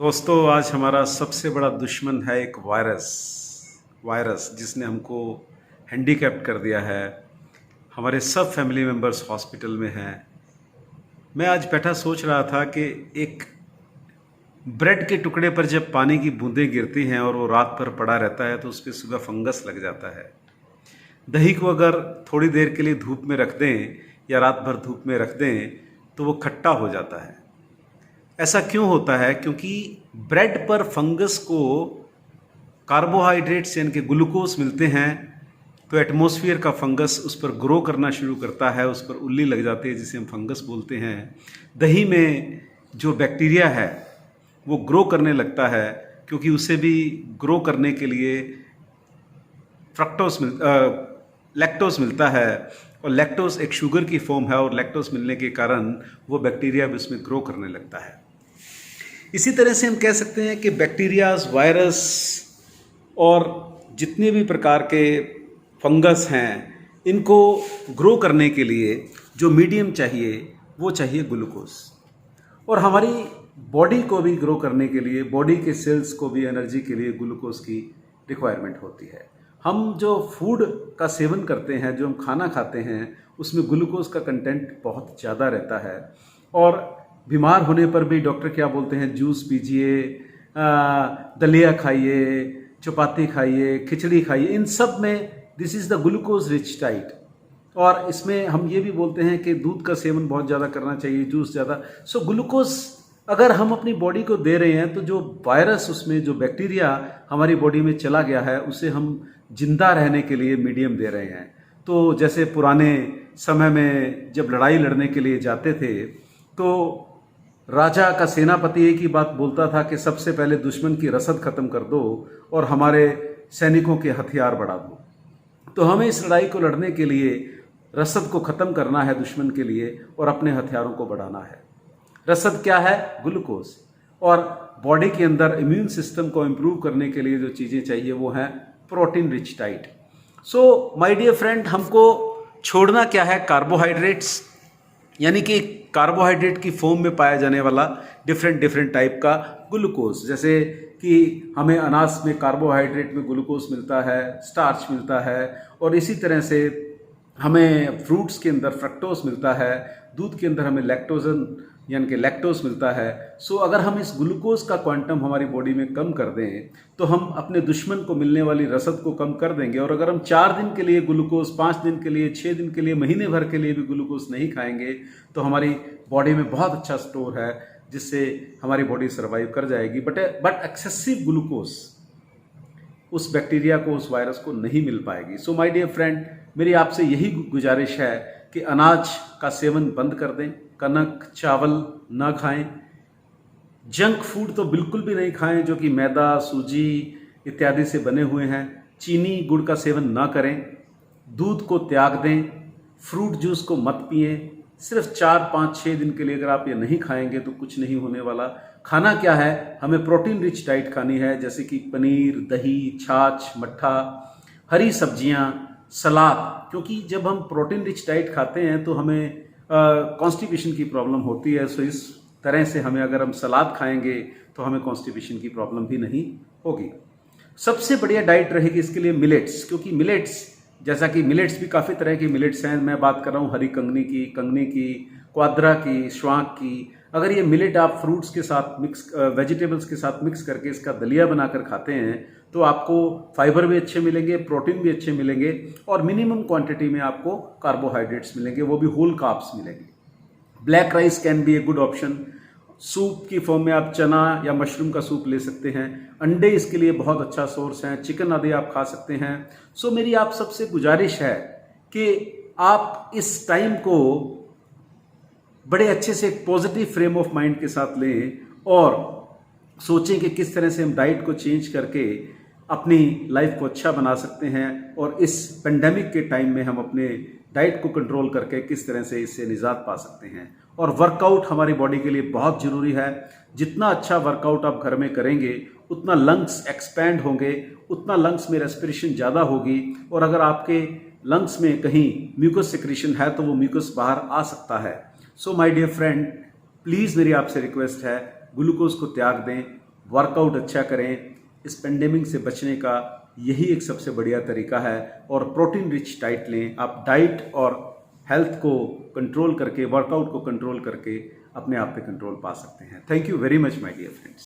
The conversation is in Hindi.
दोस्तों, आज हमारा सबसे बड़ा दुश्मन है एक वायरस। वायरस जिसने हमको हैंडीकैप्ड कर दिया है। हमारे सब फैमिली मेम्बर्स हॉस्पिटल में हैं। मैं आज बैठा सोच रहा था कि एक ब्रेड के टुकड़े पर जब पानी की बूंदें गिरती हैं और वो रात भर पड़ा रहता है तो उस पर सुबह फंगस लग जाता है। दही को अगर थोड़ी देर के लिए धूप में रख दें या रात भर धूप में रख दें तो वो खट्टा हो जाता है। ऐसा क्यों होता है? क्योंकि ब्रेड पर फंगस को कार्बोहाइड्रेट्स यानी कि ग्लूकोज मिलते हैं तो एटमॉस्फेयर का फंगस उस पर ग्रो करना शुरू करता है, उस पर उल्ली लग जाती है जिसे हम फंगस बोलते हैं। दही में जो बैक्टीरिया है वो ग्रो करने लगता है क्योंकि उसे भी ग्रो करने के लिए लैक्टोज मिलता है और लैक्टोज एक शुगर की फॉर्म है और लैक्टोज मिलने के कारण वो बैक्टीरिया भी उसमें ग्रो करने लगता है। इसी तरह से हम कह सकते हैं कि बैक्टीरियाज, वायरस और जितने भी प्रकार के फंगस हैं, इनको ग्रो करने के लिए जो मीडियम चाहिए वो चाहिए ग्लूकोज। और हमारी बॉडी को भी ग्रो करने के लिए, बॉडी के सेल्स को भी एनर्जी के लिए ग्लूकोज की रिक्वायरमेंट होती है। हम जो फूड का सेवन करते हैं, जो हम खाना खाते हैं, उसमें ग्लूकोज का कंटेंट बहुत ज़्यादा रहता है। और बीमार होने पर भी डॉक्टर क्या बोलते हैं? जूस पीजिए, दलिया खाइए, चपाती खाइए, खिचड़ी खाइए। इन सब में this is the glucose rich diet. और इसमें हम ये भी बोलते हैं कि दूध का सेवन बहुत ज़्यादा करना चाहिए, जूस ज़्यादा। सो ग्लूकोज अगर हम अपनी बॉडी को दे रहे हैं तो जो वायरस, उसमें जो बैक्टीरिया हमारी बॉडी में चला गया है, उसे हम जिंदा रहने के लिए मीडियम दे रहे हैं। तो जैसे पुराने समय में जब लड़ाई लड़ने के लिए जाते थे तो राजा का सेनापति एक ही बात बोलता था कि सबसे पहले दुश्मन की रसद खत्म कर दो और हमारे सैनिकों के हथियार बढ़ा दो। तो हमें इस लड़ाई को लड़ने के लिए रसद को खत्म करना है दुश्मन के लिए और अपने हथियारों को बढ़ाना है। रसद क्या है? ग्लूकोज। और बॉडी के अंदर इम्यून सिस्टम को इम्प्रूव करने के लिए जो चीज़ें चाहिए वो हैं protein rich diet. So my dear friend, हमको छोड़ना क्या है? कार्बोहाइड्रेट्स, यानी कि कार्बोहाइड्रेट की फॉर्म में पाया जाने वाला डिफरेंट टाइप का ग्लूकोज। जैसे कि हमें अनाज में कार्बोहाइड्रेट में ग्लूकोज मिलता है, स्टार्च मिलता है, और इसी तरह से हमें फ्रूट्स के अंदर फ्रक्टोज मिलता है, दूध के अंदर हमें लैक्टोजन यानी कि लैक्टोज मिलता है। सो अगर हम इस ग्लूकोज का क्वांटम हमारी बॉडी में कम कर दें तो हम अपने दुश्मन को मिलने वाली रसद को कम कर देंगे। और अगर हम 4 दिन के लिए ग्लूकोज, 5 दिन के लिए, 6 दिन के लिए, महीने भर के लिए भी ग्लूकोज नहीं खाएंगे तो हमारी बॉडी में बहुत अच्छा स्टोर है जिससे हमारी बॉडी सर्वाइव कर जाएगी। बट एक्सेसिव ग्लूकोज उस बैक्टीरिया को, उस वायरस को नहीं मिल पाएगी। सो माय डियर फ्रेंड, मेरी आपसे यही गुजारिश है कि अनाज का सेवन बंद कर दें, कनक, चावल ना खाएं, जंक फूड तो बिल्कुल भी नहीं खाएं जो कि मैदा, सूजी इत्यादि से बने हुए हैं। चीनी, गुड़ का सेवन ना करें, दूध को त्याग दें, फ्रूट जूस को मत पिएं। सिर्फ 4, 5, 6 दिन के लिए अगर आप ये नहीं खाएंगे तो कुछ नहीं होने वाला। खाना क्या है? हमें प्रोटीन रिच डाइट खानी है, जैसे कि पनीर, दही, छाछ, मट्ठा, हरी सब्जियां, सलाद। क्योंकि जब हम प्रोटीन रिच डाइट खाते हैं तो हमें कॉन्स्टिपेशन की प्रॉब्लम होती है। सो इस तरह से हमें, अगर हम सलाद खाएंगे तो हमें कॉन्स्टिपेशन की प्रॉब्लम भी नहीं होगी। सबसे बढ़िया डाइट रहेगी इसके लिए मिलेट्स, क्योंकि मिलेट्स, जैसा कि मिलेट्स भी काफ़ी तरह के मिलेट्स हैं। मैं बात कर रहा हूँ हरी कंगनी की, क्वाद्रा की, श्वांक की। अगर ये मिलेट आप फ्रूट्स के साथ वेजिटेबल्स के साथ मिक्स करके इसका दलिया बनाकर खाते हैं तो आपको फाइबर भी अच्छे मिलेंगे, प्रोटीन भी अच्छे मिलेंगे और मिनिमम क्वांटिटी में आपको कार्बोहाइड्रेट्स मिलेंगे, वो भी होल कार्ब्स मिलेंगे। Black rice can be a good option. Soup की फॉर्म में आप चना या मशरूम का सूप ले सकते हैं। अंडे इसके लिए बहुत अच्छा सोर्स हैं। चिकन आदि आप खा सकते हैं। सो मेरी आप सबसे गुजारिश है कि आप इस टाइम को बड़े अच्छे से एक पॉजिटिव फ्रेम ऑफ माइंड के साथ लें और सोचें कि किस तरह से हम डाइट को चेंज करके अपनी लाइफ को अच्छा बना सकते हैं और इस पेंडेमिक के टाइम में हम अपने डाइट को कंट्रोल करके किस तरह से इससे निजात पा सकते हैं। और वर्कआउट हमारी बॉडी के लिए बहुत ज़रूरी है। जितना अच्छा वर्कआउट आप घर में करेंगे उतना लंग्स एक्सपैंड होंगे, उतना लंग्स में रेस्पिरेशन ज़्यादा होगी। और अगर आपके लंग्स में कहीं म्यूकस सिक्रीशन है तो वो म्यूकस बाहर आ सकता है। So my dear friend, please मेरी आपसे रिक्वेस्ट है, ग्लूकोज को त्याग दें, वर्कआउट अच्छा करें। इस पेंडेमिक से बचने का यही एक सबसे बढ़िया तरीका है। और प्रोटीन रिच डाइट लें। आप डाइट और हेल्थ को कंट्रोल करके, वर्कआउट को कंट्रोल करके अपने आप पे कंट्रोल पा सकते हैं। Thank you very much my dear friends.